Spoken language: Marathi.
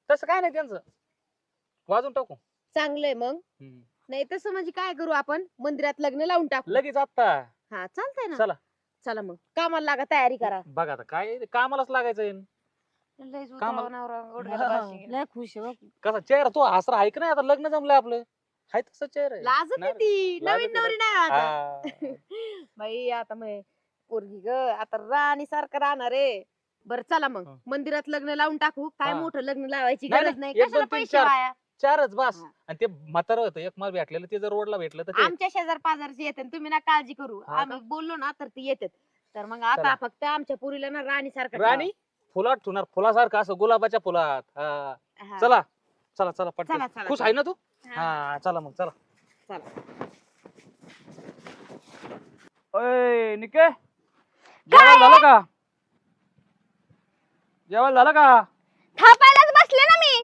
तसं काय नाही त्यांचं, वाजून टाकू. चांगलंय मग. नाही तसं म्हणजे काय करू आपण मंदिरात लग्न लावून टाकू. लगेच आता. हा चालतंय ना. चला चला मग कामाला लागा, तयारी करा. बघा आता काय कामालाच लागायचंय. लयच कामाला- उतरावं नवरा, गुडघ्याला बाशिंग आहे. लय खुश आहे बघ. कसा चेहरा तो हसरा ऐक नाही, आता लग्न जमलंय आपलं, हाय तसं चेहरा आहे. लाजत नाही, ती लाजत नवीन नाही. नवरी नाही आता. हा. बाई आता मग पोरगी ग आता राणी सारखं राहणार आहे. बर चला मग हा. मंदिरात लग्न लावून टाकू. काय हा. मोठं लग्न लावायची नाही, गरज नाही. नाही. एक, कशाला दोन, तीन, पैसे चार. वाया. चारच बस. हा. आणि ते म्हातारं होतं एक मला भेटलेलं, ते जर रोडला भेटलं तर ते आमच्या शेजार पाजारचे येते तुम्ही ना काळजी करू. हा का? आम्ही बोललो ना तर ती येतात. तर मग आता चला. फक्त आमच्या पुरीला ना राणी सारखं राणी फुलात ठेवणार, फुलासारखं असं गुलाबाच्या फुलात. हा. ठेवा. चला चला चला चला, पटकन. चला, खुश चला. आहे ना तू? हा. हा चला मग चला. चला. ओय निके, जेवायला झालं का? जेवायला झालं का? थापायला